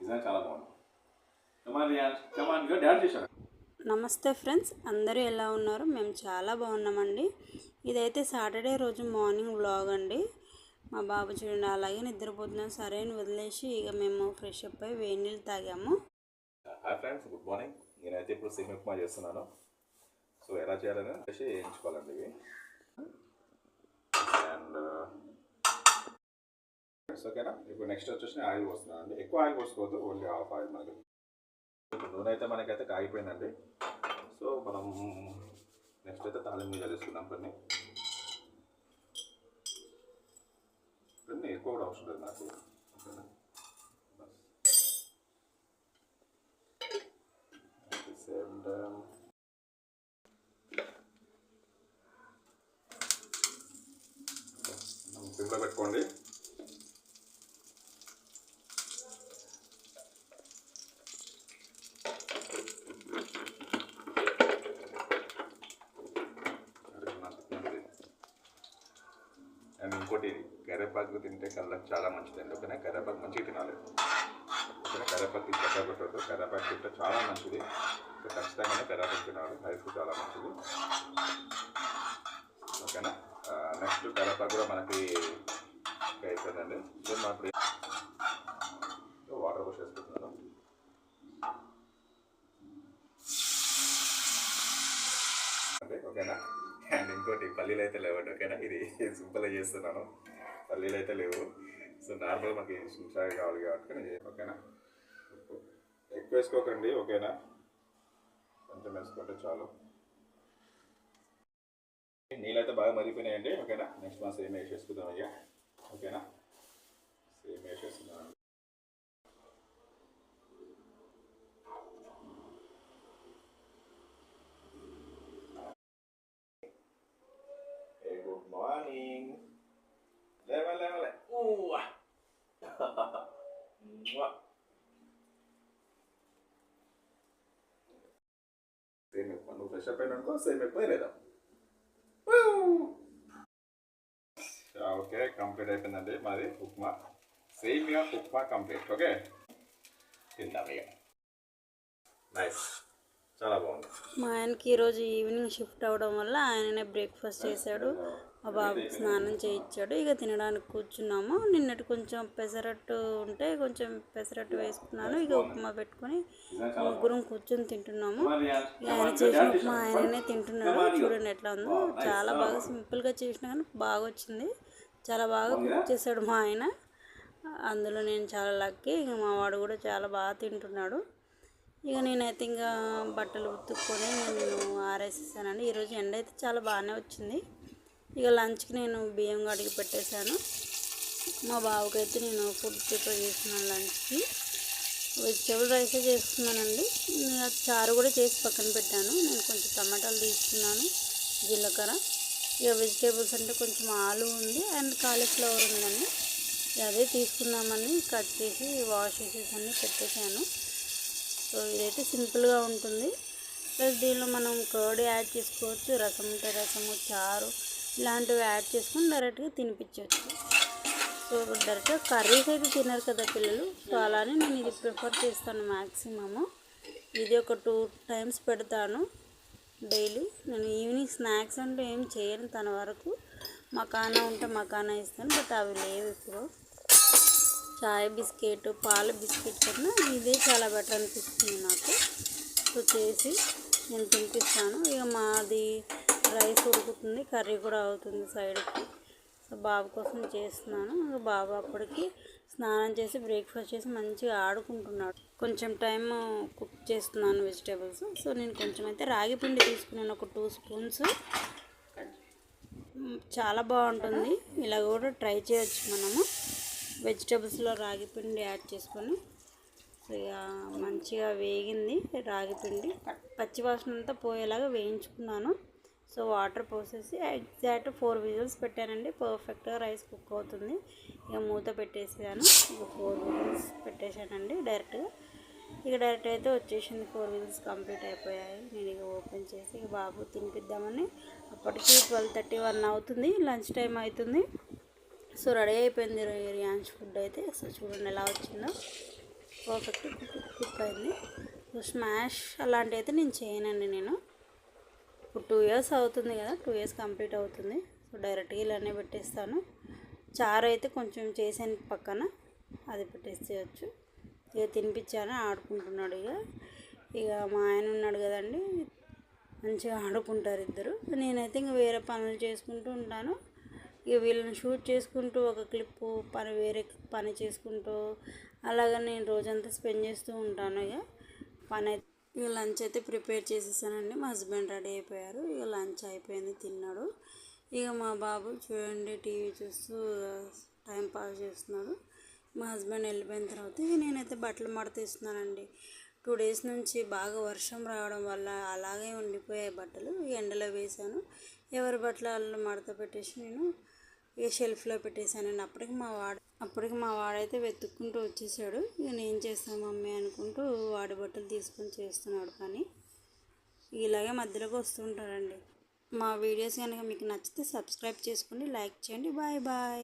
Design చాలా బాగుంది. Dance చేశారు. నమస్తే ఫ్రెండ్స్, అందరూ ఎలా ఉన్నారు? మేము చాలా బాగున్నామండి. ఇదైతే సాటర్డే రోజు మార్నింగ్ వ్లాగ్ అండి. మా బాబు చూడండి అలాగే నిద్రపోతున్నాం. సరే అని వదిలేసి ఇక మేము ఫ్రెష్ అప్ అయ్యి వేడి నీళ్ళు తాగాము. Hi friends, good morning. నేనైతే ఇప్పుడు సేమియా ఉప్మా చేస్తున్నాను. సో ఎలా చేయాలని వచ్చేసి వేయించుకోవాలండి ఇవి. అండ్ ఓకేనా. ఇప్పుడు నెక్స్ట్ వచ్చేసి ఆయిల్ పోస్తున్నాను అండి. ఎక్కువ ఆయిల్ పోసుకోవద్దు, ఓన్లీ హాఫ్ ఆయిల్ మనకి. నూనె అయితే మనకైతే కాగిపోయిందండి. సో మనం నెక్స్ట్ అయితే తాలింపు మీద వేసుకుందాం. కొన్ని ఎక్కువ కూడా అవసరం లేదు నాకు. ఓకేనా. సేమ్ టైం సిమ్లో పెట్టుకోండి. అండ్ ఇంకోటి, కరివేపాకు తింటే కళ్ళకి చాలా మంచిదండి. ఓకేనా. కరివేపాకు మంచిగా తినాలి. ఓకేనా. కరివేపాకు తింటే పక్కన పెట్టవద్దు. కరివేపాకు తింటే చాలా మంచిది. సో ఖచ్చితంగా కరివేపాకు తినాలి, హెల్త్కి చాలా మంచిది. ఓకేనా. నెక్స్ట్ కరివేపాకు కూడా మనకి అయిపోయిందండి. సో మనకు వాటర్ పోసేసుకుంటున్నాను. ఓకేనా. అండ్ ఇంకోటి, పల్లీలు అయితే లేవండి. ఓకేనా. ఇది సింపుల్గా చేస్తున్నాను, పల్లీలు అయితే లేవు. సో నార్మల్ మనకి చాయ్ కావాలి కాబట్టి నేను ఓకేనా. ఎక్కువ వేసుకోకండి. ఓకేనా. కొంచెం వేసుకుంటే చాలు. నీళ్ళైతే బాగా మరిగిపోయినాయండి. ఓకేనా. నెక్స్ట్ మనం సేమ్ వేసేసుకుందాం అయ్యా. ఓకేనా. సేమ్ వేసేస్తున్నాను. Good morning. లేవలే సేమ్ ఎక్కువ నువ్వు ఫ్రెష్ అప్ అయినానుకో సేమ్ ఎక్కువ లేదా. ఓకే, కంప్లీట్ అయిపోయిందండి మాది ఉప్మా. సేమియా ఉప్మా కంప్లీట్. ఓకే, తిందాం ఇక. నైస్, చాలా బాగుంది. మా ఆయనకి ఈరోజు ఈవినింగ్ షిఫ్ట్ అవ్వడం వల్ల ఆయననే బ్రేక్ఫాస్ట్ చేశాడు, మా బాబుకి స్నానం చేయించాడు. ఇక తినడానికి కూర్చున్నాము. నిన్నటి కొంచెం పెసరట్టు ఉంటే కొంచెం పెసరట్టు వేసుకున్నాను. ఇక ఉప్మా పెట్టుకొని ముగ్గురం కూర్చొని తింటున్నాము. ఆయన చేసిన ఉప్మా ఆయననే తింటున్నాడు. చూడండి ఎట్లా ఉందో. చాలా బాగా సింపుల్గా చేసినా కానీ బాగా వచ్చింది. చాలా బాగా కుక్ చేశాడు మా ఆయన. అందులో నేను చాలా లక్కీ. ఇక మా వాడు కూడా చాలా బాగా తింటున్నాడు. ఇక నేనైతే ఇంకా బట్టలు ఉతుక్కొని నేను ఆరేసేసానండి. ఈరోజు ఎండ అయితే చాలా బాగానే వచ్చింది. ఇక లంచ్కి నేను బియ్యం కడిగి పెట్టేశాను. మా బాబుకి అయితే నేను ఫుడ్ ప్రిపేర్ చేస్తున్నాను. లంచ్కి వెజిటేబుల్ రైసే చేస్తున్నానండి. చారు కూడా చేసి పక్కన పెట్టాను. నేను కొంచెం టమాటాలు తీసుకున్నాను, జీలకర్ర. ఇక వెజిటేబుల్స్ అంటే కొంచెం ఆలు ఉంది అండ్ కాలీఫ్లవర్ ఉందండి. అదే తీసుకుందామని కట్ చేసి వాష్ చేసేసి అన్నీ పెట్టేశాను. సో ఇదైతే సింపుల్గా ఉంటుంది. ప్లస్ దీనిలో మనం కర్డ్ యాడ్ చేసుకోవచ్చు, రసం ఉంటే రసము, చారు ఇలాంటివి యాడ్ చేసుకొని డైరెక్ట్గా తినిపించవచ్చు. సో డైరెక్ట్గా కర్రీస్ అయితే తినరు కదా పిల్లలు. సో అలానే నేను ఇది ప్రిఫర్ చేస్తాను మ్యాక్సిమము. ఇది ఒక 2 times పెడతాను డైలీ. నేను ఈవినింగ్ స్నాక్స్ అంటే ఏం చేయను తన వరకు. మకానా ఉంటే మకానా ఇస్తాను, బట్ అవి లేవు ఇప్పుడు. చాయ్ బిస్కెట్, పాల బిస్కెట్ కన్నా ఇదే చాలా బెటర్ అనిపిస్తుంది నాకు. సో చేసి నేను తినిపిస్తాను. ఇక మాది రైస్ ఉడుకుతుంది, కర్రీ కూడా అవుతుంది సైడ్కి. సో బాబు కోసం చేస్తున్నాను. బాబు అప్పటికి స్నానం చేసి బ్రేక్ఫాస్ట్ చేసి మంచిగా ఆడుకుంటున్నాడు. కొంచెం టైం కుక్ చేస్తున్నాను వెజిటేబుల్స్. సో నేను కొంచెం అయితే రాగి పిండి తీసుకున్నాను, ఒక 2 spoons. చాలా బాగుంటుంది. ఇలా కూడా ట్రై చేయొచ్చు మనము. వెజిటేబుల్స్లో రాగి పిండి యాడ్ చేసుకొని ఇక మంచిగా వేగింది రాగి పిండి. పచ్చివాసన అంతా పోయేలాగా వేయించుకున్నాను. సో వాటర్ పోసేసి ఎగ్జాక్ట్ 4 విజిల్స్ పెట్టానండి. పర్ఫెక్ట్గా రైస్ కుక్ అవుతుంది. ఇక మూత పెట్టేసాను. ఇక 4 విజిల్స్ పెట్టేశానండి డైరెక్ట్గా. ఇక డైరెక్ట్ అయితే వచ్చేసింది. 4 విజిల్స్ కంప్లీట్ అయిపోయాయి. నేను ఇక ఓపెన్ చేసి ఇక బాబు తినిపిద్దామని అప్పటికి 12:31 అవుతుంది. లంచ్ టైం అవుతుంది. సో రెడీ అయిపోయింది రియాన్స్ ఫుడ్ అయితే. సో చూడండి ఎలా వచ్చిందో. పర్ఫెక్ట్ కుక్ అయింది. సో స్మాష్ అలాంటివి అయితే నేను చేయనండి. నేను ఇప్పుడు 2 years అవుతుంది కదా, 2 years కంప్లీట్ అవుతుంది. సో డైరెక్ట్గా ఇలానే పెట్టేస్తాను. చారు అయితే కొంచెం చేసాను పక్కన, అది పెట్టేసేయచ్చు. ఇక తినిపించాను, ఆడుకుంటున్నాడు. ఇక మా ఆయన ఉన్నాడు కదండి, మంచిగా ఆడుకుంటారు ఇద్దరు. నేనైతే ఇంక వేరే పనులు చేసుకుంటూ ఉంటాను. ఇక వీళ్ళని షూట్ చేసుకుంటూ ఒక క్లిప్పు పని వేరే పని చేసుకుంటూ అలాగా నేను రోజంతా స్పెండ్ చేస్తూ ఉంటాను. ఇక లంచ్ అయితే ప్రిపేర్ చేసేసానండి. మా హస్బెండ్ రెడీ అయిపోయారు. ఇక లంచ్ అయిపోయింది, తిన్నాడు. ఇక మా బాబు చూడండి టీవీ చూస్తూ టైం పాస్ చేస్తున్నాడు. మా హస్బెండ్ వెళ్ళిపోయిన తర్వాత ఇక నేనైతే బట్టలు మడతేస్తున్నానండి. 2 days నుంచి బాగా వర్షం రావడం వల్ల అలాగే ఉండిపోయాయి బట్టలు. ఎండలో వేసాను. ఎవరి బట్టలు వాళ్ళు మడత పెట్టేసి నేను ఇక షెల్ఫ్లో పెట్టేశానండి. అప్పటికి మా వాడైతే వెతుక్కుంటూ వచ్చేసాడు. ఇక నేను చేస్తాను మమ్మీ అనుకుంటూ వాడి బట్టలు తీసుకొని చేస్తున్నాడు పని. ఇలాగే మధ్యలోకి వస్తుంటాడండి. మా వీడియోస్ కనుక మీకు నచ్చితే సబ్స్క్రైబ్ చేసుకోండి, లైక్ చేయండి. Bye bye.